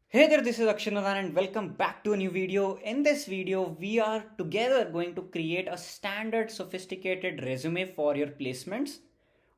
Hey there, this is Akshanadhan and welcome back to a new video. In this video, we are together going to create a standard sophisticated resume for your placements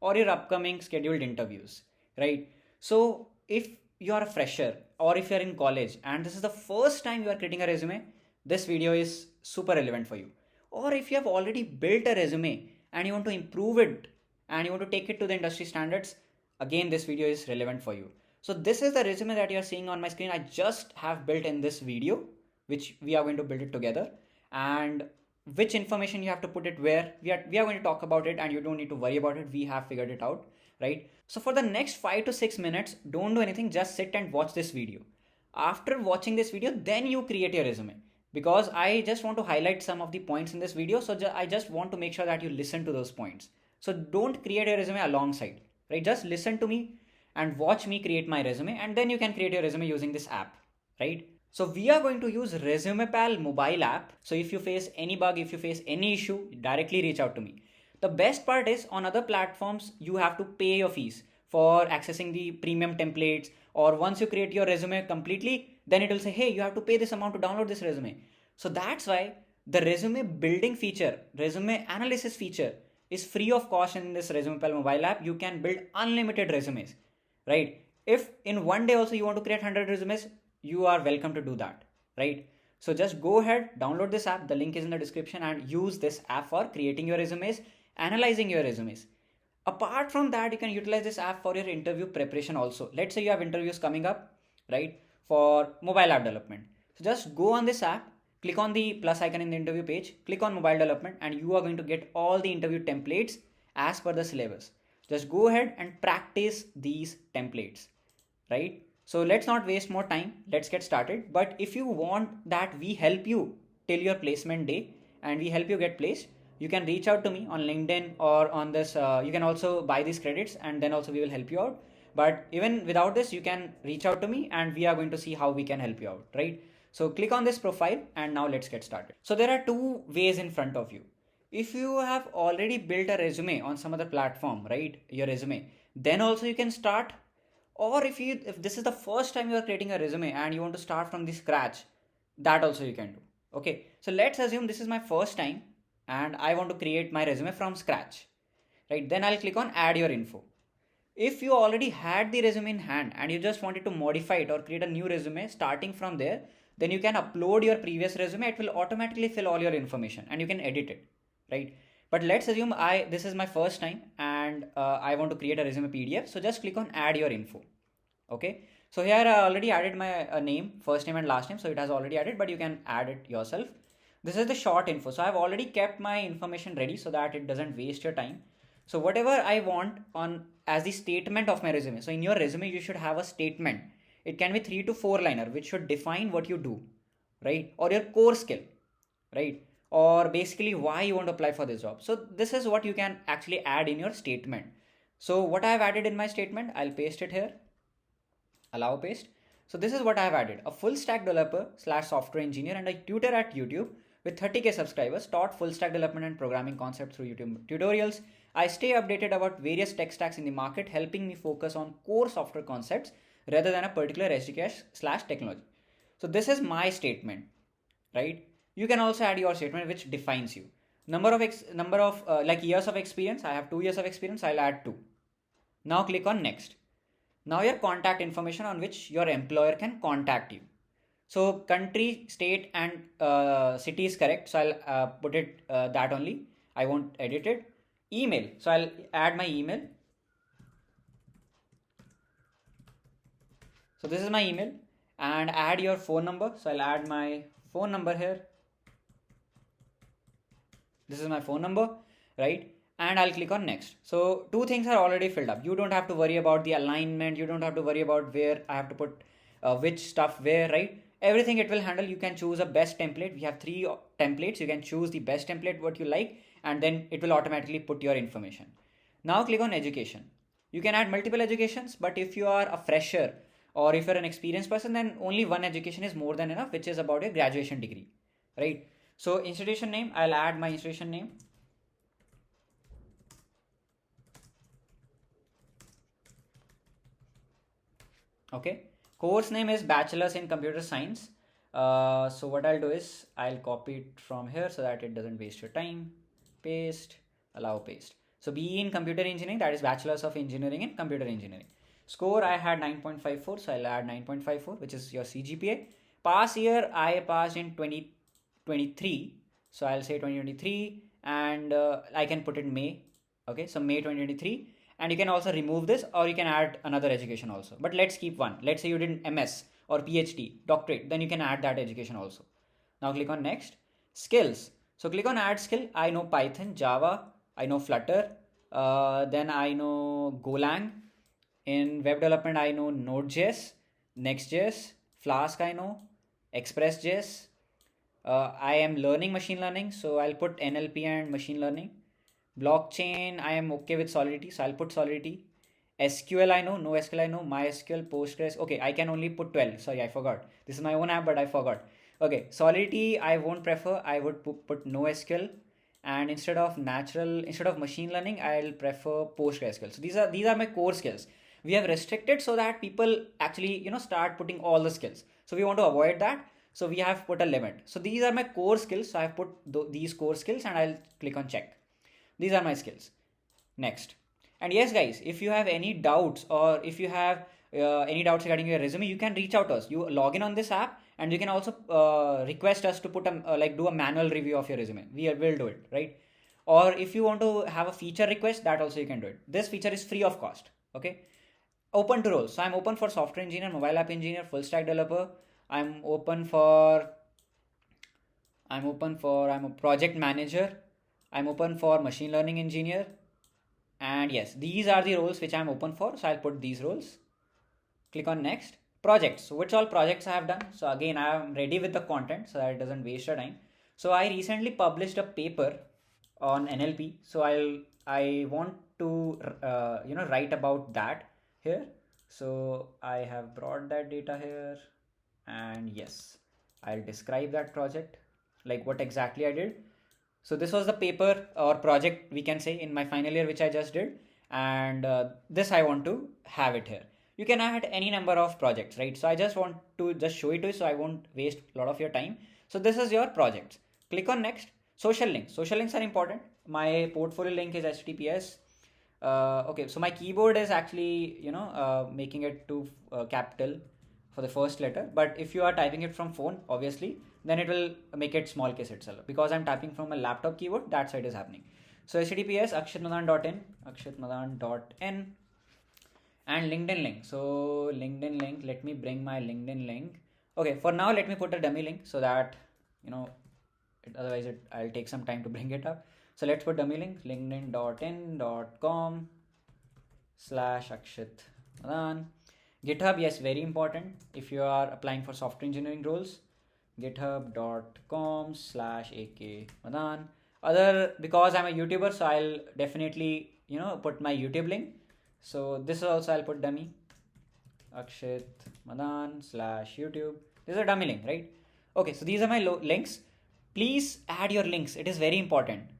or your upcoming scheduled interviews, right? So if you are a fresher or if you're in college and this is the first time you are creating a resume, this video is super relevant for you. Or if you have already built a resume and you want to improve it and you want to take it to the industry standards, again, this video is relevant for you. So this is the resume that you're seeing on my screen. I just have built in this video, which we are going to build it together, and which information you have to put it where we are going to talk about it, and you don't need to worry about it. We have figured it out, right? So for the next 5 to 6 minutes, don't do anything. Just sit and watch this video. After watching this video, then you create your resume because I just want to highlight some of the points in this video. So I just want to make sure that you listen to those points. So don't create your resume alongside, right? Just listen to me and watch me create my resume, and then you can create your resume using this app, right? So we are going to use Resumepal mobile app. So if you face any bug, if you face any issue, directly reach out to me. The best part is on other platforms, you have to pay your fees for accessing the premium templates, or once you create your resume completely, then it will say, hey, you have to pay this amount to download this resume. So that's why the resume building feature, resume analysis feature is free of cost in this Resumepal mobile app. You can build unlimited resumes, right? If in one day also you want to create 100 resumes, you are welcome to do that, right? So just go ahead, download this app. The link is in the description, and use this app for creating your resumes, analyzing your resumes. Apart from that, you can utilize this app for your interview preparation also. Let's say you have interviews coming up, right, for mobile app development. So just go on this app, click on the plus icon in the interview page, click on mobile development, and you are going to get all the interview templates as per the syllabus. Just go ahead and practice these templates, right? So let's not waste more time. Let's get started. But if you want that we help you till your placement day and we help you get placed, you can reach out to me on LinkedIn or on this. You can also buy these credits, and then also we will help you out. But even without this, you can reach out to me and we are going to see how we can help you out, right? So click on this profile, and now let's get started. So there are two ways in front of you. If you have already built a resume on some other platform, right, your resume, then also you can start. Or if this is the first time you are creating a resume and you want to start from the scratch, that also you can do. Okay, so let's assume this is my first time and I want to create my resume from scratch, right? Then I'll click on add your info. If you already had the resume in hand and you just wanted to modify it or create a new resume starting from there, then you can upload your previous resume. It will automatically fill all your information and you can edit it, right? But let's assume this is my first time and I want to create a resume PDF. So just click on add your info. Okay, so here I already added my name, first name and last name, so it has already added, but you can add it yourself. This is the short info. So I've already kept my information ready so that it doesn't waste your time. So whatever I want on as the statement of my resume. So in your resume, you should have a statement. It can be 3 to 4 liner, which should define what you do, right? Or your core skill, right? Or basically why you want to apply for this job. So this is what you can actually add in your statement. So what I have added in my statement, I'll paste it here. Allow paste. So this is what I have added: a full stack developer slash software engineer and a tutor at YouTube with 30K subscribers, taught full stack development and programming concepts through YouTube tutorials. I stay updated about various tech stacks in the market, helping me focus on core software concepts rather than a particular SDK slash technology. So this is my statement, right? You can also add your statement which defines you. Number of like years of experience. I have 2 years of experience. I'll add 2. Now click on next. Now your contact information on which your employer can contact you. So country, state and city is correct. So I'll put it that only. I won't edit it. Email. So I'll add my email. So this is my email, and add your phone number. So I'll add my phone number here. This is my phone number, right? And I'll click on next. So two things are already filled up. You don't have to worry about the alignment. You don't have to worry about where I have to put which stuff where, right? Everything it will handle. You can choose a best template. We have 3 templates. You can choose the best template what you like, and then it will automatically put your information. Now click on education. You can add multiple educations, but if you are a fresher or if you're an experienced person, then only one education is more than enough, which is about your graduation degree, right? So institution name, I'll add my institution name. Okay, Course name is Bachelor's in Computer Science. So what I'll do is I'll copy it from here so that it doesn't waste your time. Paste, allow paste. So BE in Computer Engineering, that is Bachelor's of Engineering in Computer Engineering. Score I had 9.54, so I'll add 9.54, which is your CGPA. Pass year I passed in 2023, so I'll say 2023, and I can put it May. Okay, so May 2023, and you can also remove this or you can add another education also, but let's keep one. Let's say you did MS or PhD, doctorate, then you can add that education also. Now click on next. Skills, so click on add skill. I know Python, Java, I know Flutter, then I know Golang. In web development I know Node.js, Next.js, Flask I know, Express.js. I am learning machine learning, so I'll put NLP and machine learning. Blockchain, I am okay with Solidity, so I'll put Solidity. SQL, I know, NoSQL, I know, MySQL, Postgres. Okay, I can only put 12. Sorry, I forgot. This is my own app, but I forgot. Okay, Solidity, I won't prefer. I would put NoSQL. And instead of machine learning, I'll prefer PostgreSQL. So these are my core skills. We have restricted so that people actually, start putting all the skills. So we want to avoid that. So we have put a limit. So these are my core skills. So I've put these core skills and I'll click on check. These are my skills. Next. And yes, guys, if you have any doubts or if you have any doubts regarding your resume, you can reach out to us. You log in on this app and you can also request us to put do a manual review of your resume. We will do it, right? Or if you want to have a feature request, that also you can do it. This feature is free of cost. Okay. Open to roles. So I'm open for software engineer, mobile app engineer, full stack developer. I'm a project manager. I'm open for machine learning engineer. And yes, these are the roles which I'm open for. So I'll put these roles. Click on next. Projects. So which all projects I have done. So again, I am ready with the content so that it doesn't waste your time. So I recently published a paper on NLP. So I want to write about that here. So I have brought that data here, and yes, I'll describe that project, like what exactly I did. So this was the paper or project, we can say, in my final year which I just did, and this I want to have it here. You can add any number of projects, right? So I just want to just show it to you so I won't waste a lot of your time. So this is your projects. Click on next. Social links. Social links are important. My portfolio link is HTTPS. Okay, so my keyboard is actually making it to capital for the first letter, but if you are typing it from phone, obviously, then it will make it small case itself. Because I'm typing from a laptop keyboard, that side is happening. So HTTPS akshitmadan.in and LinkedIn link. So LinkedIn link, let me bring my LinkedIn link. Okay, for now let me put a dummy link so that otherwise I'll take some time to bring it up. So let's put dummy link, linkedin.in.com/Akshit Madan. GitHub, yes, very important if you are applying for software engineering roles. github.com/AK Madan. Because I'm a YouTuber, so I'll definitely put my YouTube link. So this also I'll put dummy, Akshit Madan/YouTube. This is a dummy link, right? Okay, so these are my links. Please add your links. It is very important.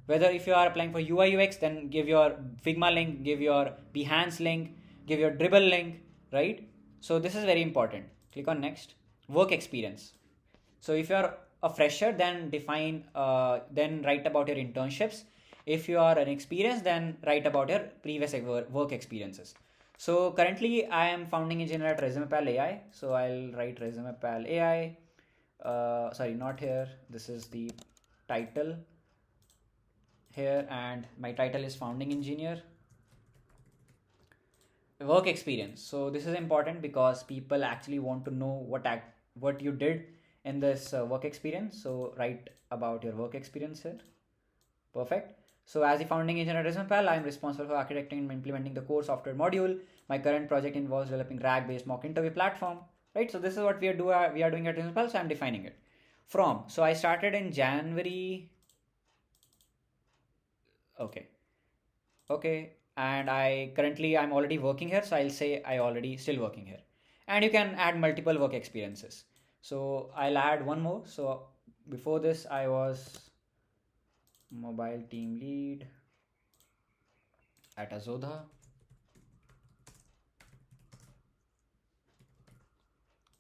Whether if you are applying for UI UX, then give your Figma link, give your Behance link, give your Dribble link, right? So this is very important. Click on next. Work experience. So if you are a fresher, then then write about your internships. If you are an experienced, then write about your previous work experiences. So currently I am founding engineer at Resumepal AI. So I'll write Resumepal AI. Sorry, not here. This is the title here, and my title is founding engineer. Work experience. So this is important because people actually want to know what you did in this work experience. So write about your work experience here. Perfect. So as the founding engineer at Resumepal, I am responsible for architecting and implementing the core software module. My current project involves developing RAG-based mock interview platform. Right. So this is what we are doing at Resumepal. So I'm defining it. From. So I started in January. Okay, and I'm already working here, so I'll say I already still working here. And you can add multiple work experiences. So I'll add one more. So before this I was mobile team lead at Azodha.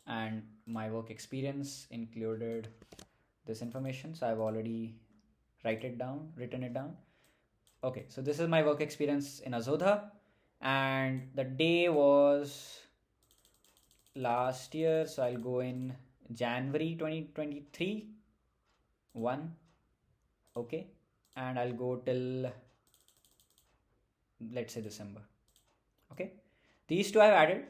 and my work experience included this information. So I've already written it down. Okay, so this is my work experience in Azodha, and the day was last year. So I'll go in January 2023, 1. Okay, and I'll go till, let's say, December. Okay, these two I've added,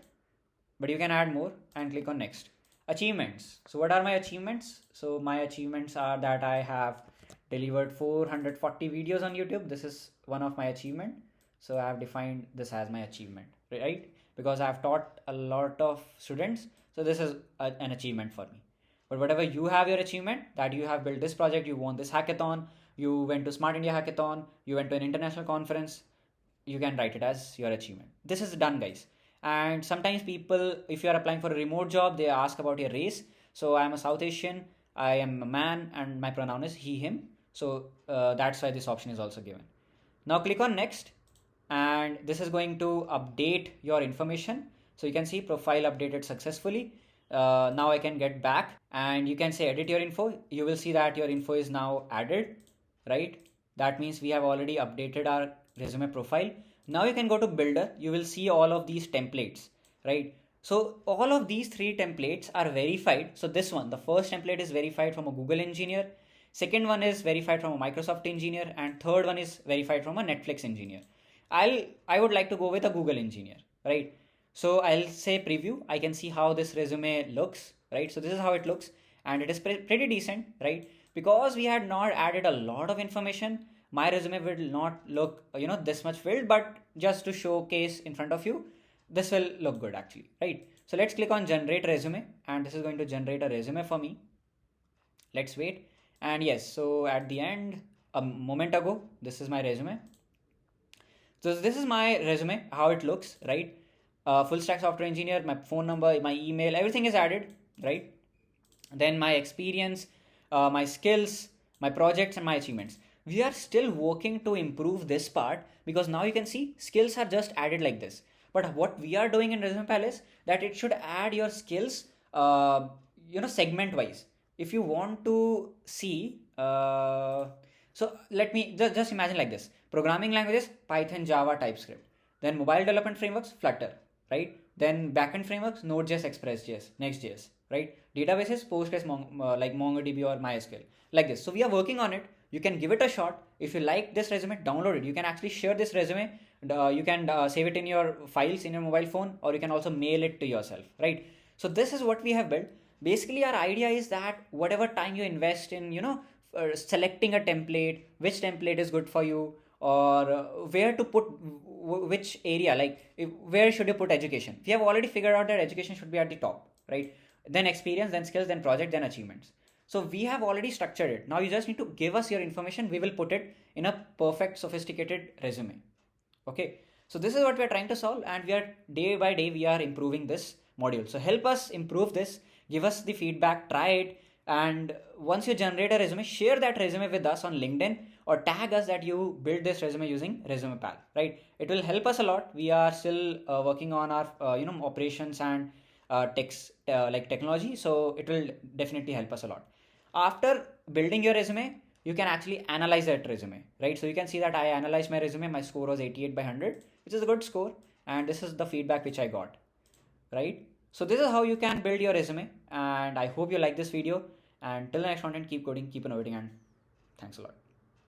but you can add more and click on next. Achievements. So what are my achievements? So my achievements are that I have delivered 440 videos on YouTube. This is one of my achievement. So I have defined this as my achievement, right? Because I have taught a lot of students. So this is an achievement for me. But whatever you have your achievement, that you have built this project, you won this hackathon, you went to Smart India hackathon, you went to an international conference, you can write it as your achievement. This is done, guys. And sometimes people, if you are applying for a remote job, they ask about your race. So I am a South Asian, I am a man, and my pronoun is he him. So that's why this option is also given. Now click on next, and this is going to update your information. So you can see profile updated successfully. Now I can get back, and you can say edit your info. You will see that your info is now added, right? That means we have already updated our resume profile. Now you can go to builder. You will see all of these templates, right? So all of these 3 templates are verified. So this one, the first template, is verified from a Google engineer. Second one is verified from a Microsoft engineer, and third one is verified from a Netflix engineer. I would like to go with a Google engineer, right? So I'll say preview. I can see how this resume looks, right? So this is how it looks, and it is pretty decent, right? Because we had not added a lot of information, my resume will not look, this much filled, but just to showcase in front of you, this will look good actually, right? So let's click on generate resume, and this is going to generate a resume for me. Let's wait. And yes, so at the end, a moment ago, this is my resume. So this is my resume, how it looks, right? Full stack software engineer, my phone number, my email, everything is added, right? Then my experience, my skills, my projects, and my achievements. We are still working to improve this part, because now you can see skills are just added like this. But what we are doing in Resumepal is that it should add your skills, segment wise. If you want to see, so let me just imagine like this: programming languages, Python, Java, TypeScript. Then mobile development frameworks, Flutter, right? Then backend frameworks, Node.js, Express.js, Next.js, right? Databases, Postgres, like MongoDB or MySQL, like this. So we are working on it. You can give it a shot. If you like this resume, download it. You can actually share this resume. You can save it in your files in your mobile phone, or you can also mail it to yourself, right? So this is what we have built. Basically, our idea is that whatever time you invest in, selecting a template, which template is good for you, or where to put which area, like where should you put education. We have already figured out that education should be at the top, right? Then experience, then skills, then project, then achievements. So we have already structured it. Now you just need to give us your information. We will put it in a perfect, sophisticated resume. Okay. So this is what we are trying to solve, and we are day by day we are improving this module. So help us improve this. Give us the feedback. Try it. And once you generate a resume, share that resume with us on LinkedIn, or tag us that you build this resume using Resumepal, right? It will help us a lot. We are still working on our operations and like technology, so it will definitely help us a lot. After building your resume, you can actually analyze that resume, right? So you can see that I analyzed my resume. My score was 88 by 100, which is a good score, and this is the feedback which I got, right? So this is how you can build your resume, and I hope you like this video. And till the next content, keep coding, keep innovating, and thanks a lot.